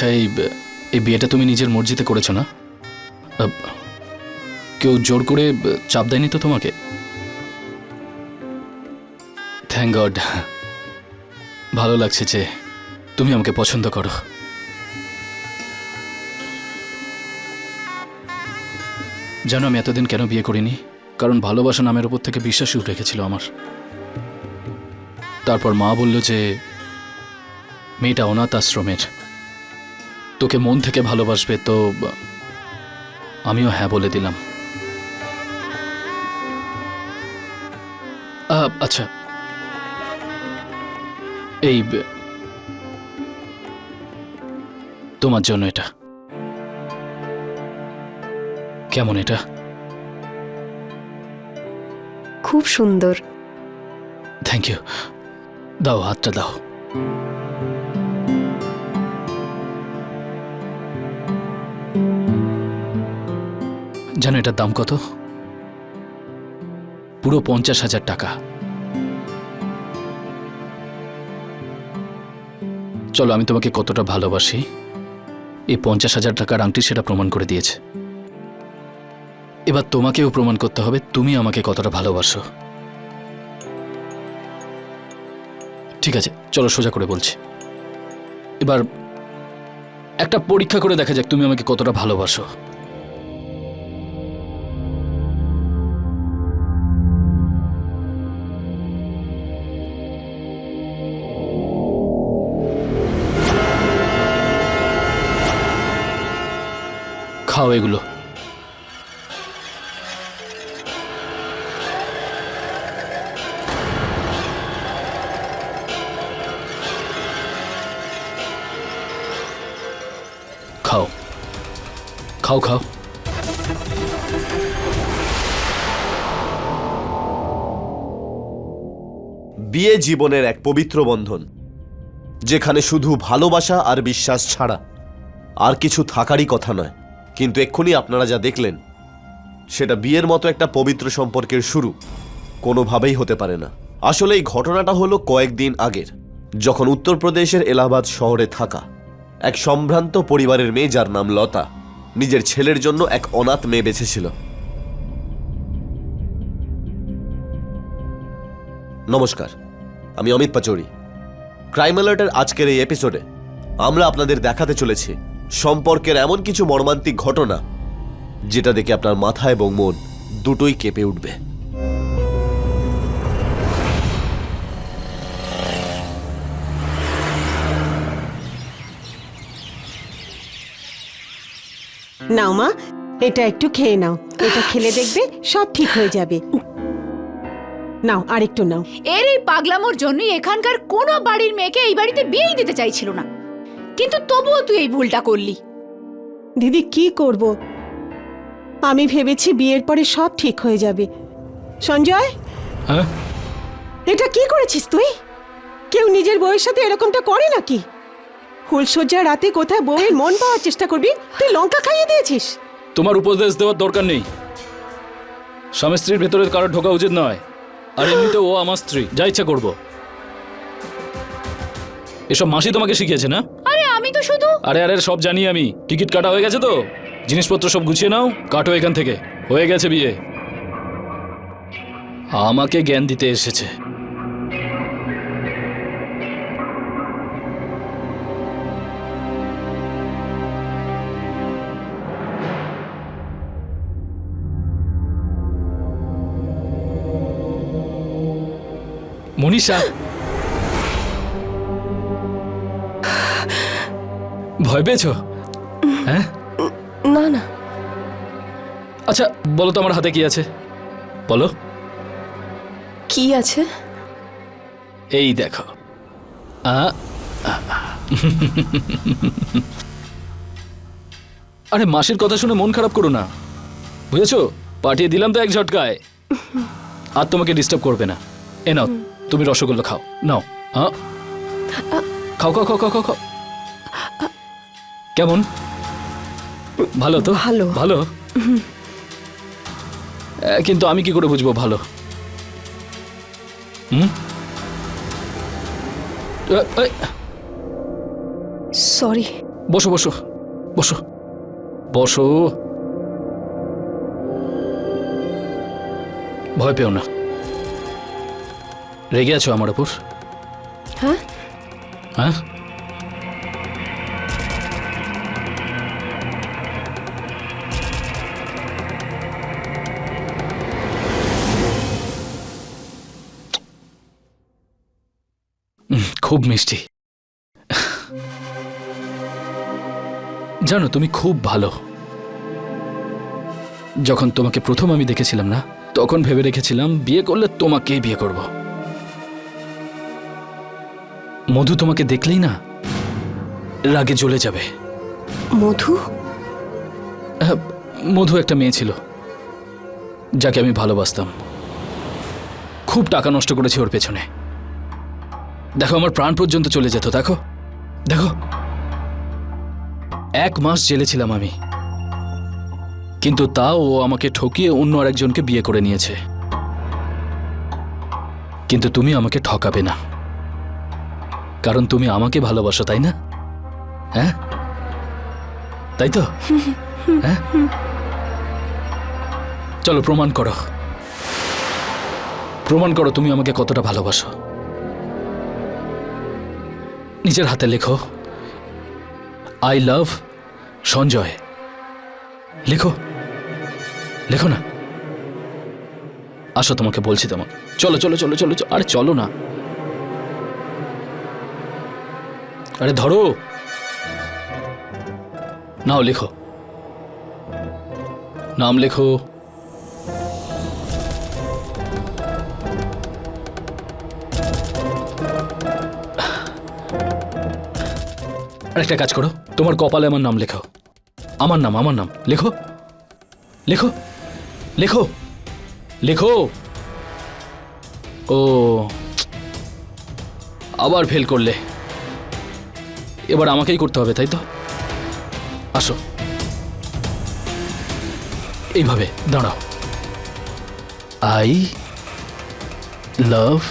আচ্ছা, এই বিয়েটা তুমি নিজের মর্জিতে করেছো না? কেউ জোর করে চাপ দেয়নি তো তোমাকে? Thank god. ভালো লাগছে যে তুমি আমাকে পছন্দ করো। জানো আমি এতদিন কেন বিয়ে করিনি? কারণ ভালোবাসা নামের উপর থেকে বিশ্বাসই উঠে গেছিল আমার। তারপর মা বলল যে মেয়েটা অনাথ আশ্রমের, তোকে মন থেকে ভালোবাসবে, তো আমিও হ্যাঁ বলে দিলাম। আচ্ছা, এই তোমার জন্য এটা। কেমন এটা? খুব সুন্দর। Thank you. দাও, হাতটা দাও। জানো এটার দাম কত? পুরো 50,000 টাকা। চলো, আমি তোমাকে কতটা ভালোবাসি এই 50,000 টাকার আংটি সেটা প্রমাণ করে দিয়েছে। এবার তোমাকেও প্রমাণ করতে হবে তুমি আমাকে কতটা ভালোবাসো। ঠিক আছে, চলো সোজা করে বলছি। এবার একটা পরীক্ষা করে দেখা যাক তুমি আমাকে কতটা ভালোবাসো। খাও এগুলো। খাও খাও খাও। বিয়ে জীবনের এক পবিত্র বন্ধন, যেখানে শুধু ভালোবাসা আর বিশ্বাস ছাড়া আর কিছু থাকারই কথা নয়। কিন্তু এক্ষুনি আপনারা যা দেখলেন সেটা বিয়ের মতো একটা পবিত্র সম্পর্কের শুরু কোনোভাবেই হতে পারে না। আসলে এই ঘটনাটা হলো কয়েকদিন আগের, যখন উত্তরপ্রদেশের এলাহাবাদ শহরে থাকা এক সম্ভ্রান্ত পরিবারের মেয়ে, যার নাম লতা, নিজের ছেলের জন্য এক অনাথ মেয়ে বেছেছিল। নমস্কার, আমি অমিত পাচৌরি। ক্রাইম অ্যালার্টের আজকের এই এপিসোডে আমরা আপনাদের দেখাতে চলেছি সম্পর্কের এমন কিছু মর্মান্তিক ঘটনা যেটা দেখে আপনার মাথা এবং মন দুটোই কেঁপে উঠবে। নাও মা, এটা একটু খেয়ে নাও। এটা খেলে দেখবে সব ঠিক হয়ে যাবে। নাও, আরেকটু নাও। এর এই পাগলামোর জন্যই এখানকার কোনো বাড়ির মেয়েকে এই বাড়িতে বিয়েই দিতে চাইছিল না, কিন্তু তবুও তুই এই ভুলটা করলি। দিদি, কি করব? আমি ভেবেছি বিয়ের পরে সব ঠিক হয়ে যাবে। সঞ্জয়, হ্যাঁ? এটা কি করেছিস তুই? কেউ নিজের বউয়ের সাথে এরকমটা করে নাকি? ফুলসজ্জা রাতে কোথায় বউয়ের মন পাওয়ার চেষ্টা করবি, তুই লঙ্কা খাইয়ে দিয়েছিস। তোমার উপদেশ দেওয়ার দরকার নেই। স্বামী স্ত্রীর ভেতরে কারো ঢোকা উচিত নয়। আর এমনিতে ও আমার স্ত্রী, যা ইচ্ছা করবো। এসব মাসি তোমাকে শিখিয়েছে না? আরে আমি তো শুধু আরে আরে সব জানি আমি। টিকিট কাটা হয়ে গেছে তো? জিনিসপত্র সব গুছিয়ে নাও, কাটো এখান থেকে। হয়ে গেছে বিয়ে। আমাকে জ্ঞান দিতে এসেছে। মনীষা, ভয় পেয়েছো? হ্যাঁ? না না। আচ্ছা বলো তো আমার হাতে কি আছে? বলো। কি আছে? এই দেখো। আরে মাসির কথা শুনে মন খারাপ করো না, বুঝেছো? পাঠিয়ে দিলাম তো এক ঝটকায়। আর তোমাকে ডিস্টার্ব করবে না। এ নাও, তুমি রসগোল্লা খাও। নাও। খাও খাও খাও খাও খাও খাও। কেমন? ভালো তো? ভালো। ভালো। কিন্তু আমি কি করে বুঝবো ভালো? সরি। বসো বসো বসো বসো। ভয় পেও না। রেগে আছো আমার উপর? হ্যাঁ, হ্যাঁ, খুব মিষ্টি। জানো তুমি খুব ভালো। যখন তোমাকে প্রথম আমি দেখেছিলাম না, তখন ভেবে রেখেছিলাম বিয়ে করলে তোমাকেই বিয়ে করব। মধু তোমাকে দেখলেই না রাগে জ্বলে যাবে। মধু? মধু একটা মেয়ে ছিল যাকে আমি ভালোবাসতাম। খুব টাকা নষ্ট করেছি ওর পেছনে। দেখো আমার প্রাণ পর্যন্ত চলে যেত। দেখো দেখো, 1 মাস জেলে ছিলাম আমি, কিন্তু তাও ও আমাকে ঠকিয়ে অন্য আরেকজনকে বিয়ে করে নিয়েছে। কিন্তু তুমি আমাকে ঠকাবে না, কারণ তুমি আমাকে ভালোবাসো, তাই না? হ্যাঁ, তাই তো? হ্যাঁ, চলো প্রমাণ করো, প্রমাণ করো তুমি আমাকে কতটা ভালোবাসো। নিজের হাতে লেখো, আই লাভ সঞ্জয়। লেখো, লেখো না। আসো, তোমাকে বলছি। তোমার চলো চলো চলো চলো চলো। আরে চলো না, আরে ধরো। নাও লেখো, নাম লেখো। আরেকটা কাজ করো, তোমার কপালে আমার নাম লেখাও। আমার নাম, আমার নাম লেখো, লেখো লেখো লেখো। ও, আবার ফেল করলে। এবার আমাকেই করতে হবে, তাই তো? আসো, এইভাবে দাঁড়াও। I love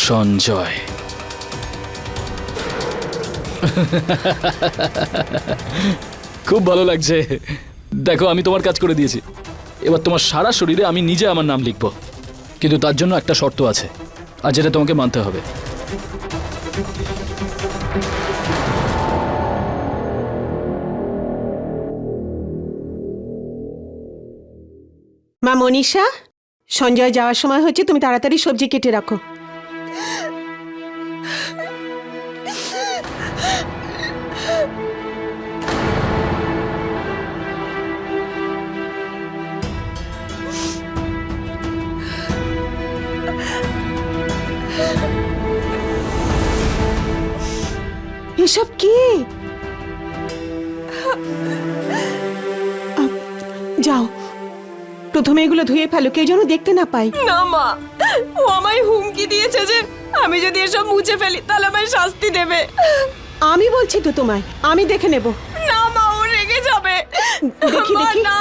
Sanjay. খুব ভালো লাগছে। দেখো আমি তোমার কাজ করে দিয়েছি। এবার তোমার সারা শরীরে আমি নিজে আমার নাম লিখব, কিন্তু তার জন্য একটা শর্ত আছে, আর যেটা তোমাকে মানতে হবে। মা মনীষা, সঞ্জয় যাওয়ার সময় হচ্ছে, তুমি তাড়াতাড়ি সবজি কেটে রাখো। এসব কি? যাও, প্রথমে এগুলো ধুয়ে ফেলো, কেউ যেন দেখতে না পায়। না মা, ও আমায় হুমকি দিয়েছে যে আমি যদি এসব মুছে ফেলি তাহলে আমায় শাস্তি দেবে। আমি বলছি তো তোমায়, আমি দেখে নেব। না মা, ও রেগে যাবে। দেখি মা, দেখি। না।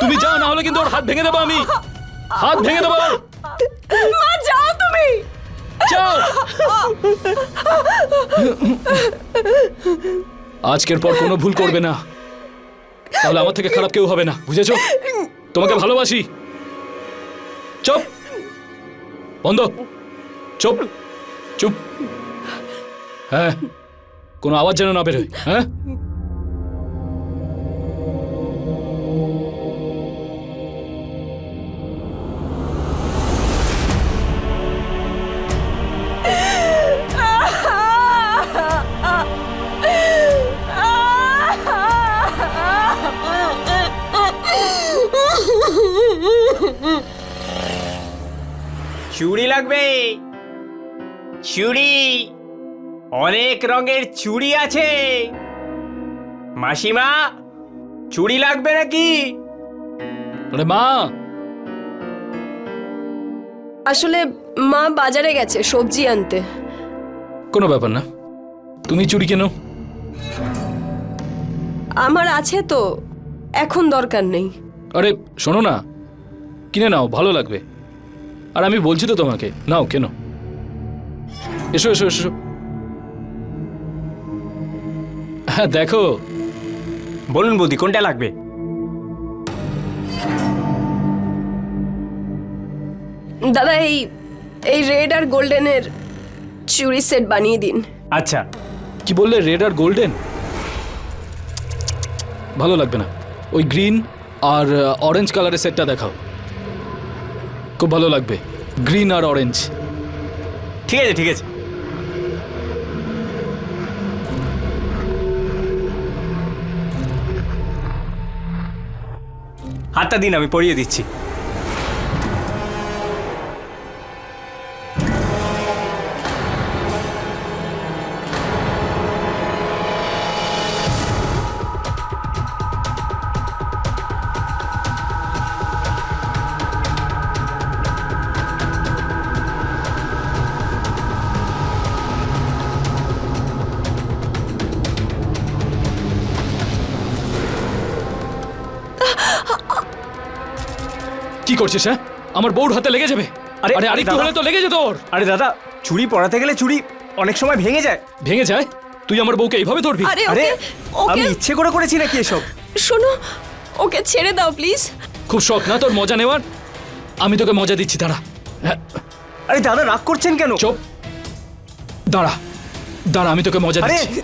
তুমি যাও, না হলে কিন্তু ওর হাত ভেঙে দেবো আমি। হাত ভেঙে দেবো। মা যাও তুমি। যাও। আজকের পর কোনো ভুল করবে না, তাহলে আমার থেকে খারাপ কেউ হবে না, বুঝেছো? তোমাকে ভালোবাসি। চুপ, বন্ধ, চুপ চুপ। হ্যাঁ, কোনো আওয়াজ যেন না বেরোয়। হ্যাঁ, চুড়ি লাগবে? চুড়ি, অনেক রঙের চুড়ি আছে। মাসিমা, চুড়ি লাগবে নাকি? আরে মা, আসলে মা বাজারে গেছে সবজি আনতে। কোনো ব্যাপার না, তুমি চুড়ি কেনো। আমার আছে তো, এখন দরকার নেই। আরে শোনো না, কিনে নাও, ভালো লাগবে। আর আমি বলছি তো তোমাকে, নাও কেন। এসো এসো এসো। হ্যাঁ দেখো। বলুন বৌদি, কোনটা লাগবে? দাদা এই এই রেড আর গোল্ডেনের চুড়ি সেট বানিয়ে দিন। আচ্ছা। কি বললে, রেড আর গোল্ডেন? ভালো লাগবে না, ওই গ্রিন আর অরেঞ্জ কালারের সেটটা দেখাও, খুব ভালো লাগবে। গ্রিন আর অরেঞ্জ। ঠিক আছে ঠিক আছে। হাতটা দিন, আমি পরিয়ে দিচ্ছি। কি করছিস? হ্যাঁ, আমার বউর হাতে লেগে যাবে। আরে, আরে আরেকটু দাদা। হলে তো লেগে যেত ওর। আরে দাদা, চুড়ি পরাতে গেলে চুড়ি অনেক সময় ভেঙে যায়। ভেঙে যায়? তুই আমার বউকে এইভাবে ধরবি? আরে আরে ওকে আমি ওকে ইচ্ছে করে করেছি নাকি এসব? শোনো, ওকে ছেড়ে দাও প্লিজ। খুব শখ না তোর মজা নেওয়ার? আমি তোকে মজা দিচ্ছি, দাঁড়া। হ্যাঁ, আরে দাদা, রাগ করছেন কেন? চুপ, দাঁড়া দাঁড়া, আমি তোকে মজা আরে দিচ্ছি।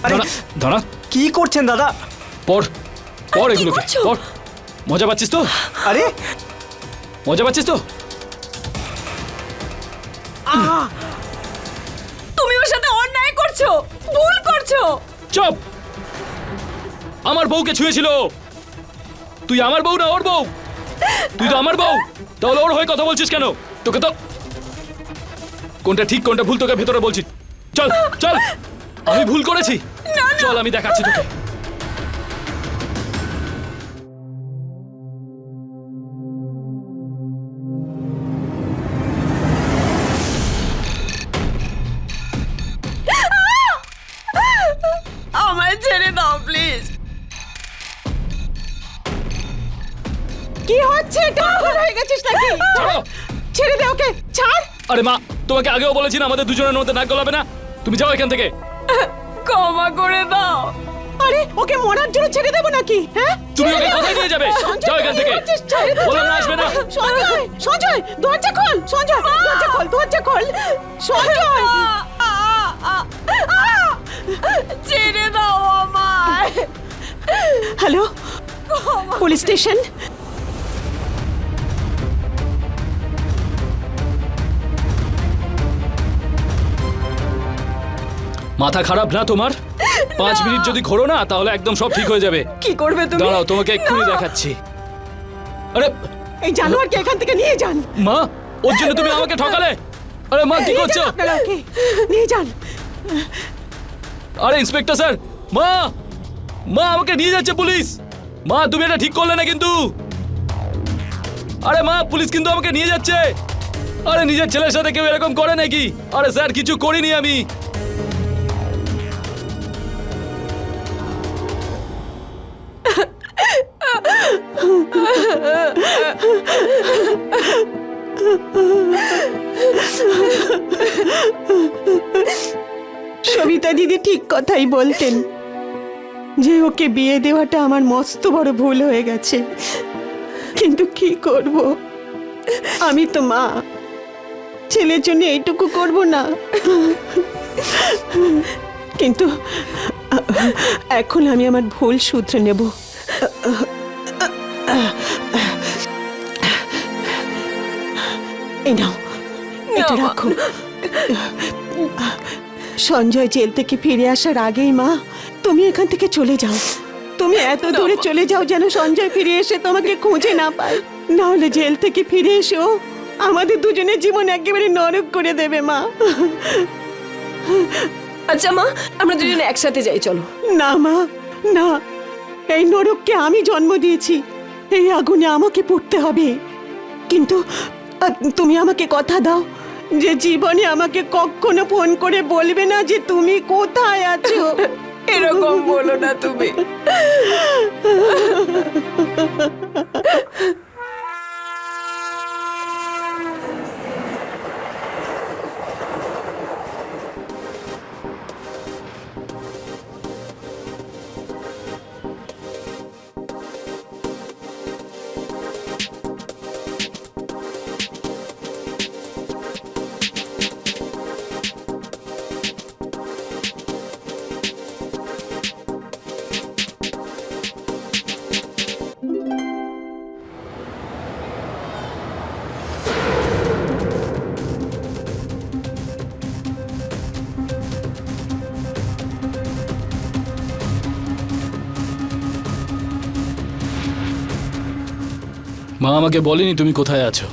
আরে দাঁড়া দাঁড়া, কি করছেন দাদা? পড় পড় কি এগুলোকে করছো? পড়। মজা পাচ্ছিস তো? আরে মজা পাচ্ছিস তো? তুমি ওর সাথে অন্যায় করছো, ভুল করছো। চুপ! আমার বউকে ছুঁয়েছিল। তুই আমার বউ না ওর বউ? তুই তো আমার বউ, তাহলে ওর হয়ে কথা বলছিস কেন? তোকে তো কোনটা ঠিক কোনটা ভুল তোকে ভেতরে বলছি। চল চল, আমি ভুল করেছি। চল আমি দেখাচ্ছি তোকে। আমায় ছেড়ে দাও প্লিজ। কি হচ্ছে? এটা পাগল হয়ে গেছিস নাকি? ছাড়ো। ছেড়ে দে ওকে, ছাড়। আরে মা, তোমাকে আগেও বলেছি না আমাদের দুজনের মধ্যে নাক গলাবে না। তুমি যাও এখান থেকে। ক্ষমা করে দাও। আরে ওকে মরার জন্য ছেড়ে দেবো নাকি? হ্যাঁ, তুমি ওকে কোথায় নিয়ে যাবে? সঞ্জয়, যাও এখান কি থেকে। করছিস? ছেড়ে দে, বললাম না আসবে না। সঞ্জয়, সঞ্জয়, দরজা খোল। সঞ্জয়, দরজা খোল, দরজা খোল। সঞ্জয়, ছেড়ে দাও আমায়। Hello, police station. মাথা খারাপ না তোমার? 5 মিনিট যদি ঘোরো না তাহলে একদম সব ঠিক হয়ে যাবে। কি করবে তুমি? দাঁড়াও, তোমাকে এক্ষুনি দেখাচ্ছি। আরে এই জানোয়ারকে এখান থেকে নিয়ে যান। মা, ওর জন্য তুমি আমাকে ঠকালে। আরে মা, কি নিয়ে করছো? যান আপনারা ওকে, নিয়ে যান। আরে ইন্সপেক্টর স্যার, মা মা আমাকে নিয়ে যাচ্ছে পুলিশ। মা, তুমি এটা ঠিক করলে না কিন্তু। আরে মা, পুলিশ কিন্তু আমাকে নিয়ে যাচ্ছে। আরে নিজের ছেলের সাথে কেউ এরকম করে নাকি? আরে স্যার, কিছু করিনি আমি। সবিতা দিদি ঠিক কথাই বলতেন যে ওকে বিয়ে দেওয়াটা আমার মস্ত বড় ভুল হয়ে গেছে, কিন্তু কি করব, আমি তো মা, ছেলের জন্য এইটুকু করব না? কিন্তু এখন আমি আমার ভুল শুধরে নেব। এই নাও, এটা না, মা। রাখো। সঞ্জয় জেল থেকে ফিরে আসার আগেই মা, তুমি এখান থেকে চলে যাও। তুমি এত দূরে চলে যাও যেন সঞ্জয় ফিরে এসে তোমাকে খুঁজে না পায়। না হলে জেল থেকে ফিরে এসেও আমাদের দুজনের জীবন একেবারে নরক করে দেবে মা। আচ্ছা মা, আমরা দুজনে একসাথে যাই, চলো। না মা, না, এই নরককে আমি জন্ম দিয়েছি, এই আগুনে আমাকে পড়তে হবে। কিন্তু তুমি আমাকে কথা দাও, যে জীবনে আমাকে কখনো ফোন করে বলবে না যে তুমি কোথায় আছো। এরকম বলো না তুমি। মা আমাকে বলেনি তুমি কোথায় আছো,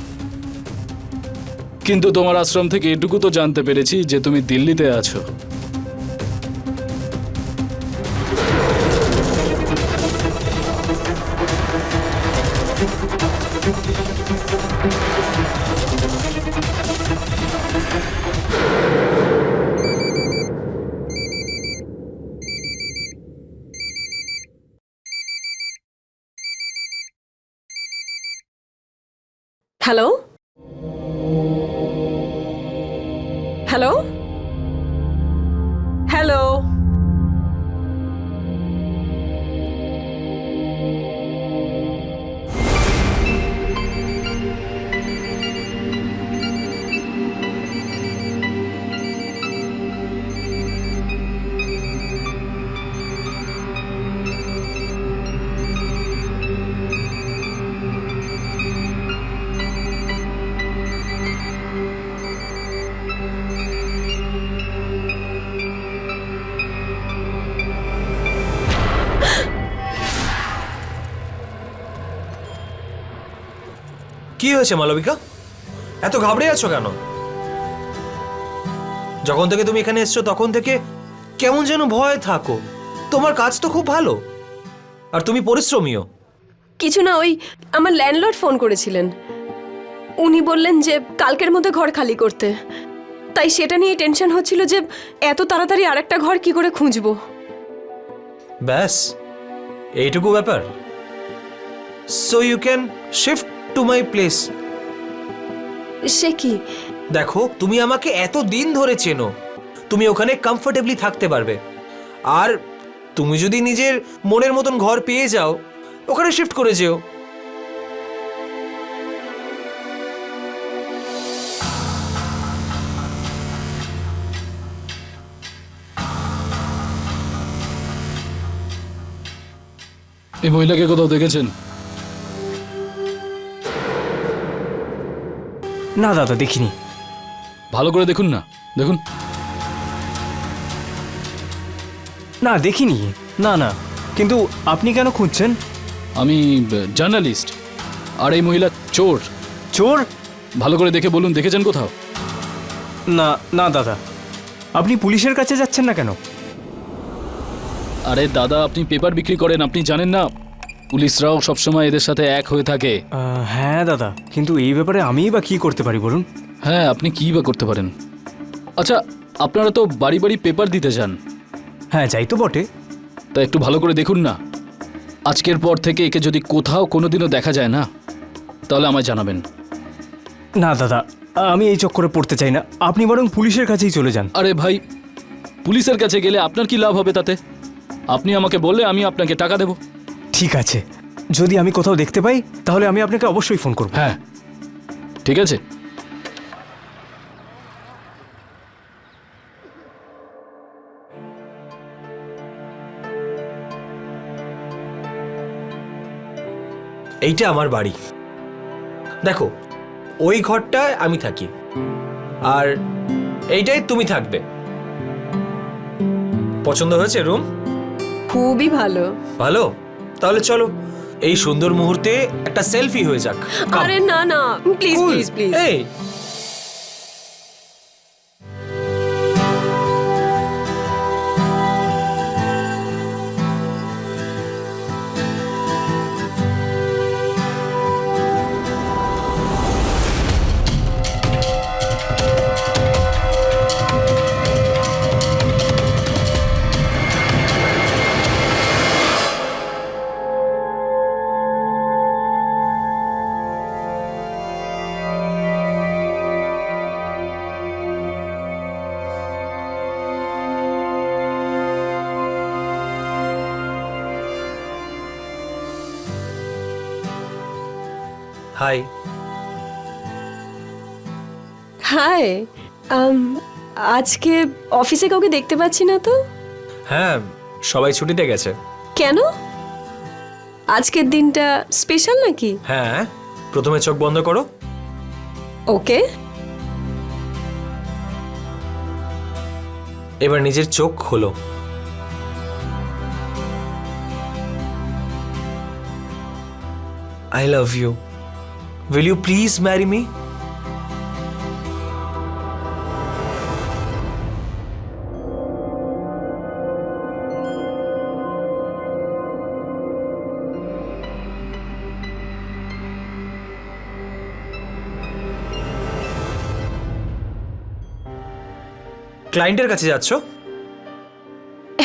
কিন্তু তোমার আশ্রম থেকে এটুকু তো জানতে পেরেছি যে তুমি দিল্লিতে আছো। Hello, hello, hello. কি হয়েছে মালবিকা, এত ঘাবড়ে আছো কেন? যখন থেকে তুমি এখানে এসছো তখন থেকে কেমন যেন ভয় থাকো। তোমার কাজ তো খুব ভালো আর তুমি পরিশ্রমীও। কিছু না, ওই আমার ল্যান্ডলর্ড ফোন করেছিলেন। উনি বললেন যে কালকের মধ্যে ঘর খালি করতে। তাই সেটা নিয়ে টেনশন হচ্ছিল যে এত তাড়াতাড়ি আরেকটা ঘর কি করে খুঁজবো। ব্যাস এইটুকু ব্যাপার। So you can shift to my place. সে কি? দেখো, তুমি আমাকে এত দিন ধরে চেনো, তুমি ওখানে কমফোর্টেবলি থাকতে পারবে। আর তুমি যদি নিজের মনের মতন ঘর পেয়ে যাও, ওখানে শিফট করে যেও। এই মহিলাকে কোথাও দেখেছেন? না দাদা, দেখিনি। ভালো করে দেখুন না, দেখুন। না দেখিনি। না না, কিন্তু আপনি কেন খুঁজছেন? আমি জার্নালিস্ট, আর এই মহিলা চোর। চোর? ভালো করে দেখে বলুন, দেখেছেন কোথাও? না না দাদা, আপনি পুলিশের কাছে যাচ্ছেন না কেন? আরে দাদা, আপনি পেপার বিক্রি করেন, আপনি জানেন না পুলিশরাও সবসময় এদের সাথে এক হয়ে থাকে। হ্যাঁ দাদা, কিন্তু এই ব্যাপারে আমিই বা কি করতে পারি বলুন? হ্যাঁ, আপনি কী বা করতে পারেন? আচ্ছা, আপনারা তো বাড়ি বাড়ি পেপার দিতে যান। হ্যাঁ যাই তো বটে। তা একটু ভালো করে দেখুন না। আজকের পর থেকে একে যদি কোথাও কোনোদিনও দেখা যায় না, তাহলে আমায় জানাবেন। না দাদা, আমি এই চক্করে পড়তে চাই না। আপনি বরং পুলিশের কাছেই চলে যান। আরে ভাই, পুলিশের কাছে গেলে আপনার কি লাভ হবে তাতে? আপনি আমাকে বললে আমি আপনাকে টাকা দেব। ঠিক আছে, যদি আমি কোথাও দেখতে পাই তাহলে আমি আপনাকে অবশ্যই ফোন করব। হ্যাঁ, ঠিক আছে। এইটা আমার বাড়ি। দেখো, ওই ঘরটায় আমি থাকি আর এইটাই তুমি থাকবে। পছন্দ হয়েছে রুম? খুবই ভালো। ভালো, তাহলে চলো এই সুন্দর মুহূর্তে একটা সেলফি হয়ে যাক। Come. আরে না না, প্লিজ Cool. Please please. এই হাই। হাই। আজকে অফিসে কাউকে দেখতে পাচ্ছি না তো। হ্যাঁ, সবাই ছুটিতে গেছে। কেন? আজকের দিনটা স্পেশাল নাকি? হ্যাঁ, প্রথমে চোখ বন্ধ করো। ওকে। এবার নিজের চোখ খোলো। I love you. Will you please marry me? ক্লায়েন্টের কাছে যাচ্ছ?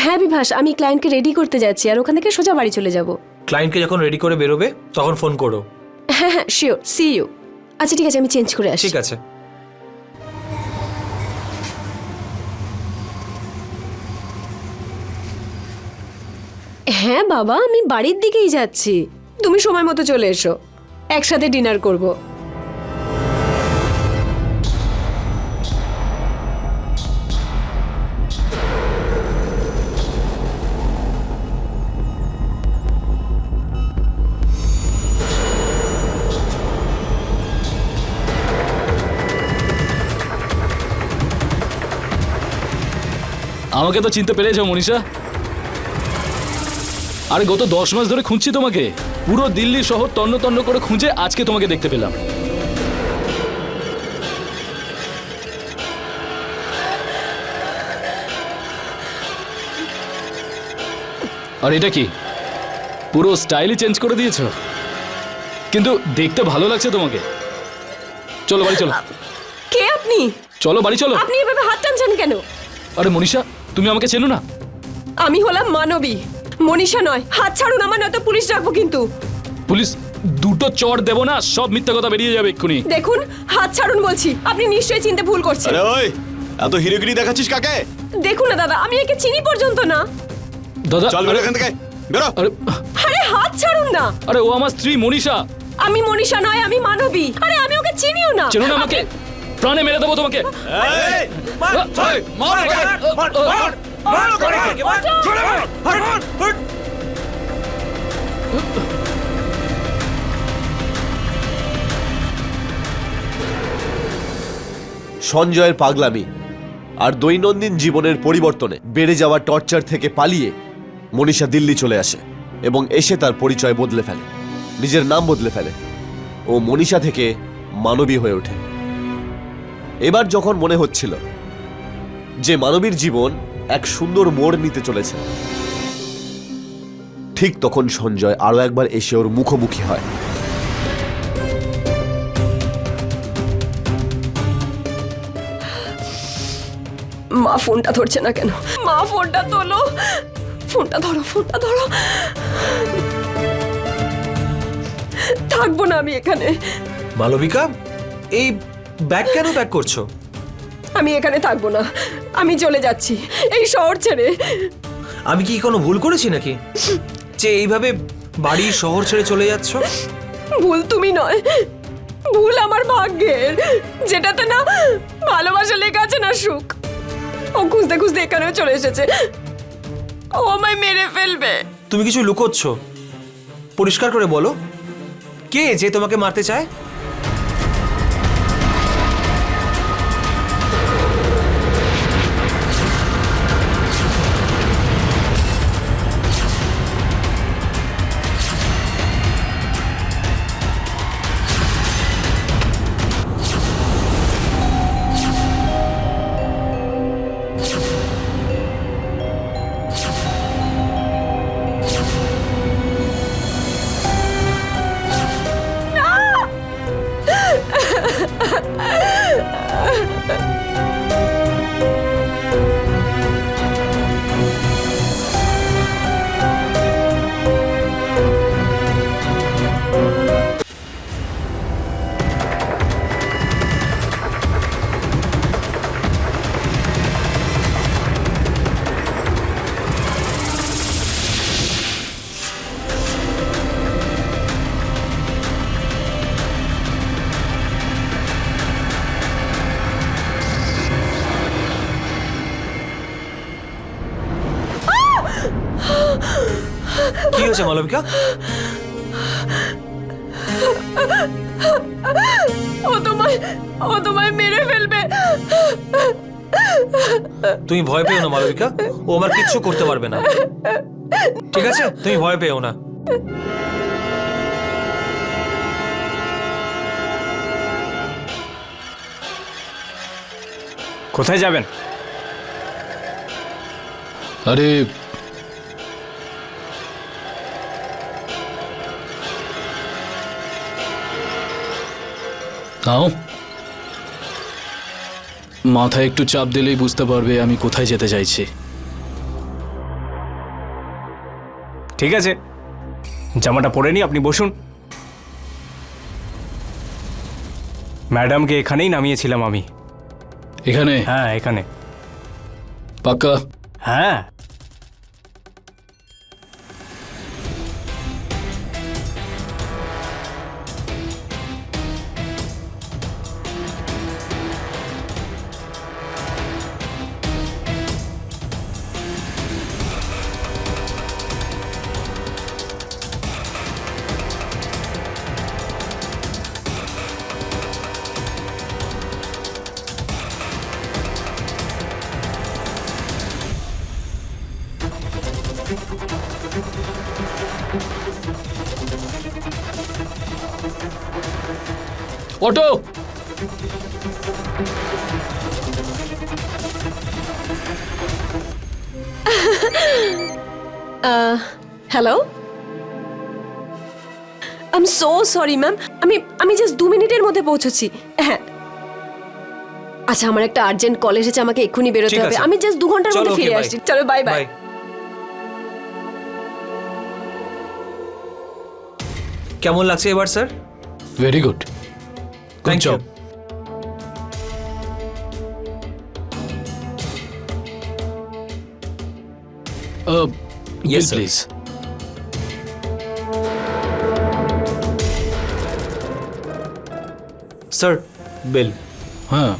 হ্যাঁ বিভাস, আমি ক্লায়েন্টকে রেডি করতে যাচ্ছি আর ওখান থেকে সোজা বাড়ি চলে যাব। ক্লায়েন্টকে যখন রেডি করে বেরোবে তখন ফোন করো। হ্যাঁ হ্যাঁ, শিওর, সি ইউ। আচ্ছা ঠিক আছে, আমি চেঞ্জ করে আসি। ঠিক আছে। হ্যাঁ বাবা, আমি বাড়ির দিকেই যাচ্ছি, তুমি সময় মতো চলে এসো, একসাথে ডিনার করব। আমাকে তো চিনতে পেরেছো মনীষা? আরে গত 10 মাস ধরে খুঁজছি তোমাকে, পুরো দিল্লি শহর তন্ন তন্ন করে খুঁজে আজকে তোমাকে দেখতে পেলাম। আর এটা কি, পুরো স্টাইলই চেঞ্জ করে দিয়েছো, কিন্তু দেখতে ভালো লাগছে তোমাকে। চলো বাড়ি চলো। কে আপনি? চলো বাড়ি চলো। আপনি এভাবে হাত টানছেন কেন? আরে মনীষা, তুমি আমাকে চেনো না? আমি হলাম মানবী, মনীষা নয়। হাত ছাড়ুন আমার, নয়তো পুলিশ ডাকবো কিন্তু। পুলিশ? দুটো চড় দেবো না, সব মিথ্যা কথা বেরিয়ে যাবে এক্ষুনি। দেখুন, হাত ছাড়ুন বলছি, আপনি নিশ্চয়ই চিনতে ভুল করছেন। আরে ওই, এত হিরোগিরি দেখাচ্ছিস কাকে? দেখুন না দাদা, আমি একে চিনি পর্যন্ত না। দাদা চল বেরো এখান থেকে, বেরো। আরে আরে হাত ছাড়ুন না। আরে ও আমার স্ত্রী মনীষা। আমি মনীষা নয়, আমি মানবী। আরে আমি ওকে চিনিও না। চেনো না আমাকে? প্রাণে মেরে দেবো তোমাকে। এই, সঞ্জয়ের পাগলামি আর দৈনন্দিন জীবনের পরিবর্তনে বেড়ে যাওয়া টর্চার থেকে পালিয়ে মনীষা দিল্লি চলে আসে এবং এসে তার পরিচয় বদলে ফেলে, নিজের নাম বদলে ফেলে। ও মনীষা থেকে মানবী হয়ে ওঠে। এবার যখন মনে হচ্ছিল যে মানবীর জীবন এক সুন্দর মোড় নিতে চলেছে, ঠিক তখন সঞ্জয় আরো একবার এসে ওর মুখোমুখি হয়। মা ফোনটা ধরছে না কেন? মা ফোনটা তোলো, ফোনটা ধরো, ফোনটা ধরো। থাকবো না আমি এখানে। মালবিকা, এই ব্যাগ কেন প্যাক করছো? আমি এখানে থাকবো না, আমি চলে যাচ্ছি এই শহর ছেড়ে। আমি কি কোনো ভুল করেছি নাকি যে এইভাবে বাড়ি শহর ছেড়ে চলে যাচ্ছ? ভুল তুমি নয়, ভুল আমার ভাগ্যের, যেটাতে না ভালোবাসা লেখা আছে না সুখ। ও খুঁজতে খুঁজতে এখানেও চলে এসেছে। ও আমায় মেরে ফেলবে। তুমি কিছু লুকোচ্ছ, পরিষ্কার করে বলো, কে যে তোমাকে মারতে চায়? কি হয়েছে মালবিকা? ও তোমায় মেরে ফেলবে। তুমি ভয় পেও না মালবিকা, ও আমার কিচ্ছু করতে পারবে না, ঠিক আছে? তুমি ভয় পেও না। কোথায় যাবেন? আরে নাও, মাথায় একটু চাপ দিলেই বুঝতে পারবে আমি কোথায় যেতে চাইছি। ঠিক আছে, জামাটা পরে নি, আপনি বসুন। ম্যাডামকে এখানেই নামিয়েছিলাম আমি। এখানে? হ্যাঁ এখানে। পাক্কা? হ্যাঁ। Auto! Hello, I am so sorry ma'am. আমি জাস্ট 2 মিনিটের মধ্যে পৌঁছচ্ছি। হ্যাঁ, আচ্ছা আমার একটা আর্জেন্ট কল এসেছে, আমাকে এক্ষুনি বেরোতে ঠিক হবে। আছে। আমি জাস্ট 2 ঘন্টার চলো, মধ্যে okay, ফিরে bye. আসছি। চলো, বাই বাই। বাই। কেমন লাগছে এবার sir? Very good, thank you. Yes sir. Please. Sir, bill. হ্যাঁ,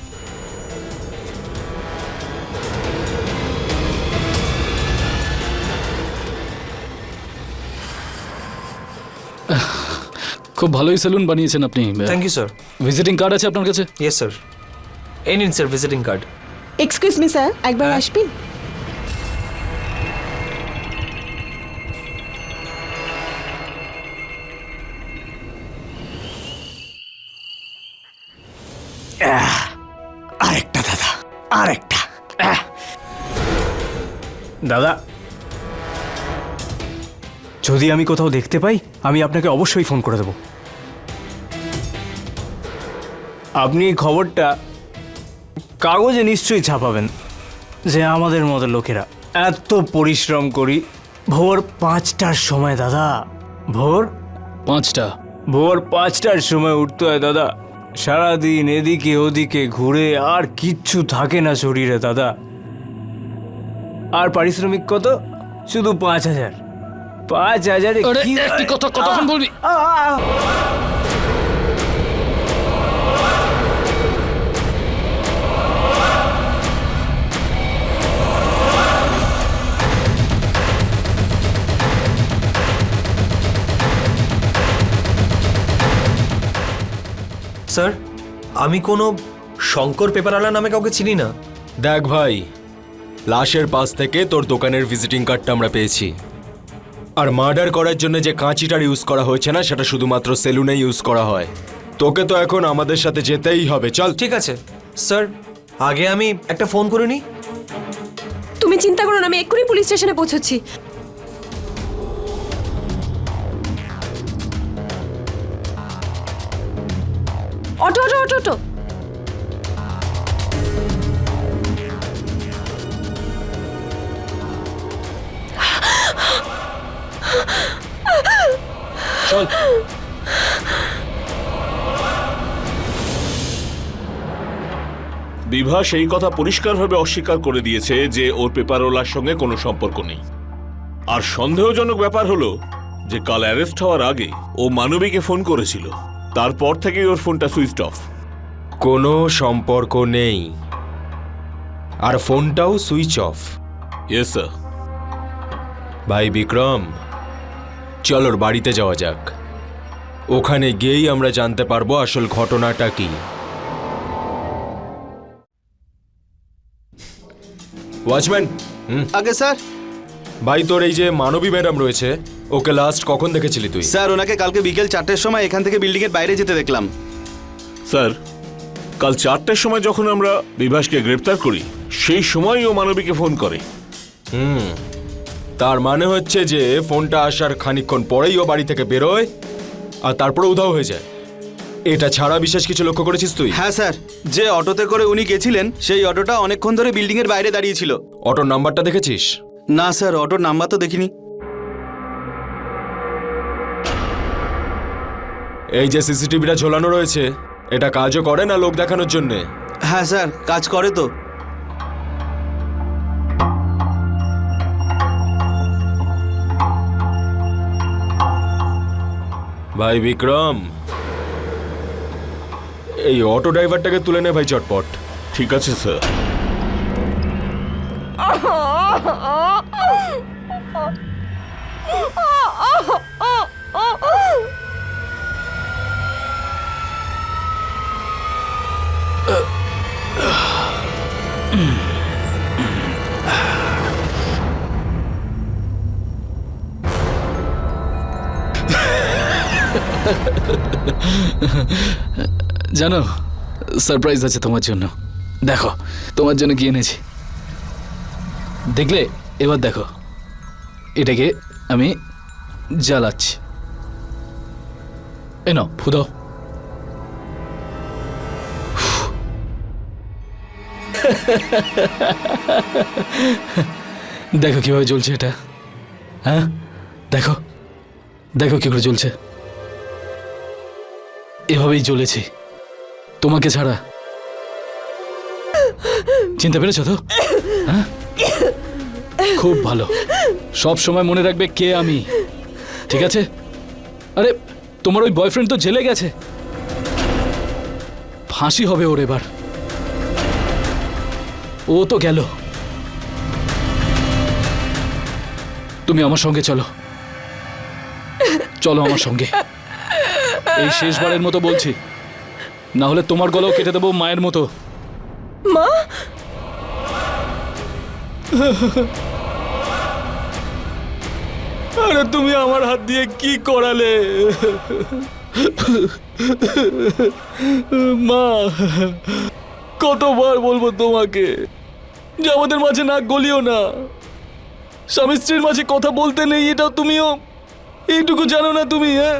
খুব ভালোই সেলুন বানিয়েছেন আপনি। Thank you sir. Visiting card আছে আপনার কাছে? Yes sir. এই নিন sir visiting card. Excuse me sir, একবার হ্যাঁ? আসবেন? আরেকটা দাদা, আরেকটা। দাদা, যদি আমি কোথাও দেখতে পাই আমি আপনাকে অবশ্যই ফোন করে দেব। আপনি এই খবরটা কাগজে নিশ্চয়ই ছাপাবেন যে আমাদের মতো লোকেরা এত পরিশ্রম করি ভোর 5টার সময়। দাদা, ভোর 5টা? ভোর 5টার সময় উঠতে হয় দাদা। সারাদিন এদিকে ওদিকে ঘুরে আর কিচ্ছু থাকে না শরীরে দাদা। আর পারিশ্রমিক কত? শুধু 5,000। 5,000-এ আরে কি একটি কথা কতক্ষণ বলবি? স্যার, আমি কোনো শঙ্কর পেপারওয়ালা নামে কাউকে চিনি না। দেখ ভাই, লাশের পাশ থেকে তোর দোকানের ভিজিটিং কার্ডটা আমরা পেয়েছি। আর মার্ডার করার জন্য যে কাঁচিটার ইউজ করা হয়েছে না, সেটা শুধুমাত্র সেলুনে ইউজ করা হয়। তোকে তো এখন আমাদের সাথে যেতেই হবে, চল। ঠিক আছে স্যার, আগে আমি একটা ফোন করে নিই। তুমি চিন্তা করো না, আমি এক্ষুনি পুলিশ স্টেশনে পৌঁছচ্ছি। Auto auto auto auto. চল। বিভা সেই কথা পরিষ্কারভাবে অস্বীকার করে দিয়েছে যে ওর পেপারওয়ালার সঙ্গে কোনো সম্পর্ক নেই। আর সন্দেহজনক ব্যাপার হলো যে কাল অ্যারেস্ট হওয়ার আগে ও মানবীকে ফোন করেছিল, তারপর থেকেই ওর ফোনটা সুইচড অফ। কোনো সম্পর্ক নেই, আর ফোনটাও সুইচ অফ। Yes sir. ভাই বিক্রম, চল ওর বাড়িতে যাওয়া যাক। ওখানে গিয়েই আমরা জানতে পারবো আসল ঘটনাটা কি। ওয়াচম্যান, আগে স্যার। ভাই তোর এই যে মানবী ম্যাডাম রয়েছে, ওকে লাস্ট কখন দেখেছিলি তুই? স্যার ওনাকে কালকে বিকেল 4টের সময় এখান থেকে বিল্ডিং এর বাইরে যেতে দেখলাম। স্যার, কাল 4টের সময় যখন আমরা বিভাসকে গ্রেপ্তার করি সেই সময়ই ও মানবীকে ফোন করে। তার মানে হচ্ছে যে ফোনটা আসার খানিকক্ষণ পরেই ও বাড়ি থেকে বেরোয় আর তারপরে উধাও হয়ে যায়। এটা ছাড়া বিশেষ কিছু লক্ষ্য করেছিস তুই? হ্যাঁ স্যার, যে অটোতে করে উনি গেছিলেন সেই অটোটা অনেকক্ষণ ধরে বিল্ডিং এর বাইরে দাঁড়িয়েছিল। অটোর নাম্বারটা দেখেছিস? না স্যার, অটোর নাম্বার তো দেখিনি। এই যে সিসিটিভিটা ঝোলানো রয়েছে, এটা কাজও করে না লোক দেখানোর জন্যে? হ্যাঁ স্যার, কাজ করে তো। ভাই বিক্রম, এই অটো ড্রাইভারটাকে তুলে নে ভাই চটপট। ঠিক আছে স্যার। জানো, সারপ্রাইজ আছে তোমার জন্য। দেখো তোমার জন্য কি এনেছি। দেখলে? এবার দেখো, এটাকে আমি জ্বালাচ্ছি। এ নাও, ফু দাও। দেখো কিভাবে জ্বলছে এটা। হ্যাঁ, দেখো দেখো কি করে জ্বলছে। এভাবেই জ্বলেছি তোমাকে ছাড়া। চিনতে পেরেছো তো? হ্যাঁ, খুব ভালো। সব সময় মনে রাখবে কে আমি, ঠিক আছে? আরে তোমার ওই বয়ফ্রেন্ড তো জেলে গেছে, ফাঁসি হবে ওর এবার। ও তো গেল। তুমি আমার সঙ্গে চলো, চলো আমার সঙ্গে। এই শেষবারের মতো বলছি, না হলে তোমার গলাও কেটে দেবো মায়ের মতো। মা, আরে তুমি আমার হাত দিয়ে কি করালে মা? কতবার বলবো তোমাকে যে আমাদের মাঝে নাক গলিও না, স্বামী স্ত্রীর মাঝে কথা বলতে নেই। এটা তুমিও এইটুকু জানো না তুমি? হ্যাঁ,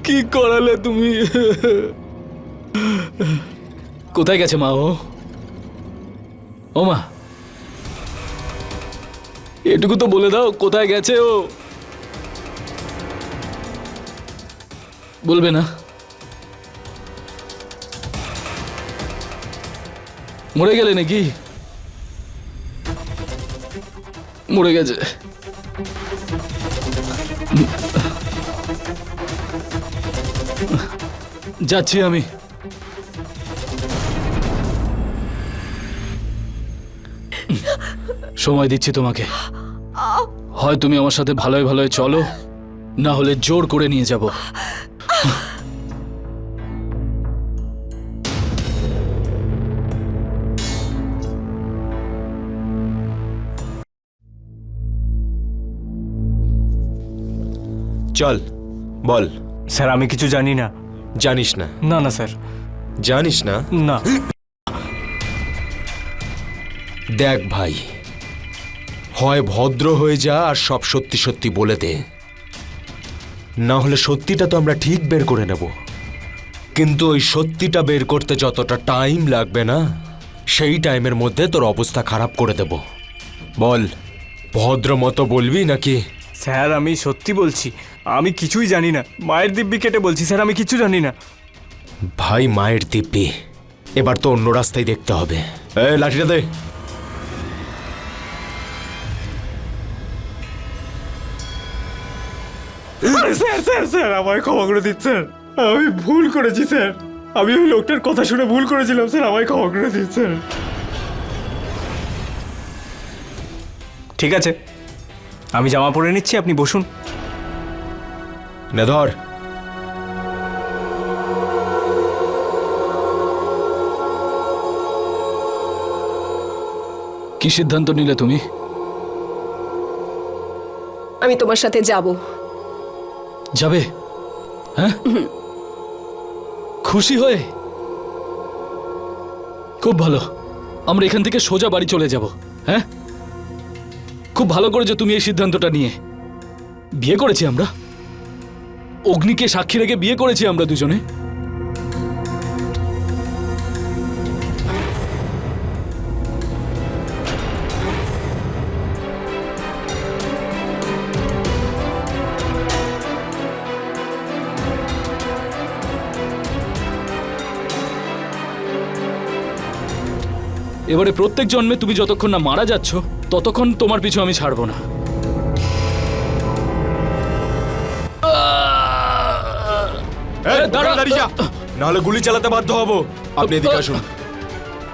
কি করালে তুমি? কোথায় গেছে মা? ও মা, এটুকু তো বলে দাও, কোথায় গেছে ও? বলবে না? মরে গেলে নাকি? মরে গেছে। যাচ্ছি আমি। সময় দিচ্ছি তোমাকে। হয় তুমি আমার সাথে ভালোই ভালোই চলো, না হলে জোর করে নিয়ে যাব। চল, বল। স্যার আমি কিছু জানি না। জানিস না? না না স্যার, জানিস না? না। দেখ ভাই, হয় ভদ্র হয়ে যা আর সব সত্যি সত্যি বলে দে, না হলে সত্যিটা তো আমরা ঠিক বের করে নেব, কিন্তু ওই সত্যিটা বের করতে যতটা টাইম লাগবে না, সেই টাইমের মধ্যে তোর অবস্থা খারাপ করে দেব। বল, ভদ্র মতো বলবি নাকি? স্যার আমি সত্যি বলছি, আমি কিছুই জানি না। মায়ের দিব্যি কেটে বলছি স্যার, আমি কিছু জানি না। ভাই মায়ের দিব্যি, এবার তো অন্য রাস্তায় দেখতে হবে। লাঠিটা দে। স্যার স্যার স্যার আমায় ক্ষমা করে দিন স্যার, আমি ভুল করেছি স্যার। আমি ওই লোকটার কথা শুনে ভুল করেছিলাম স্যার, আমায় ক্ষমা করে দিন স্যার। ঠিক আছে, আমি জামা পরে নিচ্ছি, আপনি বসুন। নে ধর। কি সিদ্ধান্ত নিলে তুমি? আমি তোমার সাথে যাব। যাবে? হ্যাঁ, খুশি হয়ে? খুব ভালো, আমরা এখান থেকে সোজা বাড়ি চলে যাব। হ্যাঁ, খুব ভালো করেছো তুমি এই সিদ্ধান্তটা নিয়ে। বিয়ে করেছি আমরা, অগ্নিকে সাক্ষী রেখে বিয়ে করেছি আমরা দুজনে। এবারে প্রত্যেক জন্মে তুমি যতক্ষণ না মারা যাচ্ছ ততক্ষণ তোমার পিছু আমি ছাড়বো না। দাঁড়া, দাঁড়িয়ে যা, নাহলে গুলি চালাতে বাধ্য হব। আপনি এদিকে আসুন।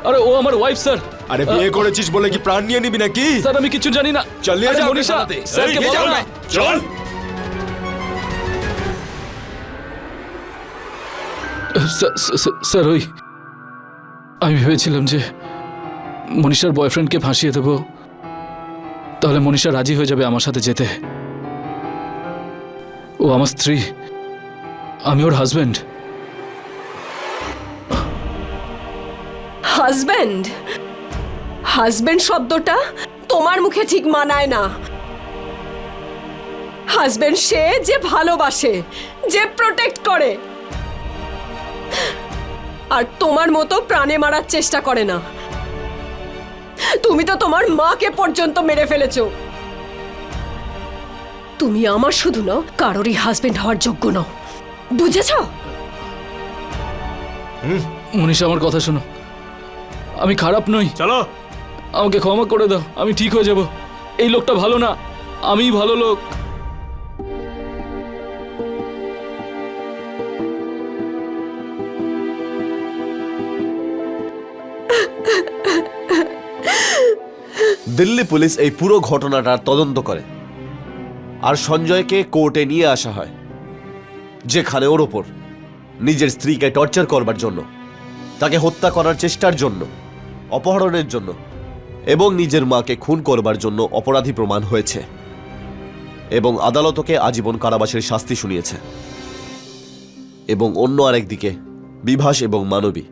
আরে ও আমার ওয়াইফ স্যার। আরে বিয়ে করেছিস বলে কি প্রাণ নিয়ে নিবি নাকি? স্যার আমি কিছু জানি না। চালিয়ে আরে যা মনীষা, স্যারকে বলো না। চল। স্যার ওই আমি ভেবেছিলাম যে মনীষার বয়ফ্রেন্ডকে ফাঁসিয়ে দেবো, তাহলে মনীষা রাজি হয়ে যাবে আমার সাথে যেতে। ও আমার স্ত্রী, আমি ওর হাজব্যান্ড। হাজব্যান্ড? হাজব্যান্ড শব্দটা তোমার মুখে ঠিক মানায় না। হাজব্যান্ড সে যে ভালোবাসে, যে প্রোটেক্ট করে, আর তোমার মতো প্রাণে মারার চেষ্টা করে না। তুমি তো তোমার মাকে পর্যন্ত মেরে ফেলেছো। তুমি আমার শুধু নও, কারোরই হাজবেন্ড হওয়ার যোগ্য নও, বুঝেছ? মনীষা আমার কথা শোনো, আমি খারাপ নই। চলো, আমাকে ক্ষমা করে দাও, আমি ঠিক হয়ে যাব। এই লোকটা ভালো না, আমিই ভালো লোক। দিল্লি পুলিশ এই পুরো ঘটনাটার তদন্ত করে আর সঞ্জয়কে কোর্টে নিয়ে আসা হয়, যেখানে ওর ওপর নিজের স্ত্রীকে টর্চার করবার জন্য, তাকে হত্যা করার চেষ্টার জন্য, অপহরণের জন্য এবং নিজের মাকে খুন করবার জন্য অপরাধী প্রমাণ হয়েছে এবং আদালত ওকে আজীবন কারাবাসের শাস্তি শুনিয়েছে। এবং অন্য আরেকদিকে বিভাস এবং মানবী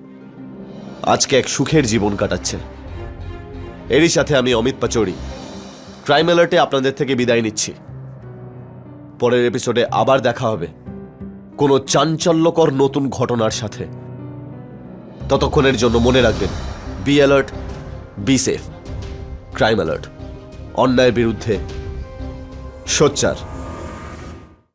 আজকে এক সুখের জীবন কাটাচ্ছে। এরই সাথে আমি অমিত পাচৌরি ক্রাইম অ্যালার্টে আপনাদের থেকে বিদায় নিচ্ছি। পরের এপিসোডে আবার দেখা হবে কোনো চাঞ্চল্যকর নতুন ঘটনার সাথে। ততক্ষণের জন্য মনে রাখবেন, be alert, be safe. Crime alert, অন্যায়ের বিরুদ্ধে সোচ্চার।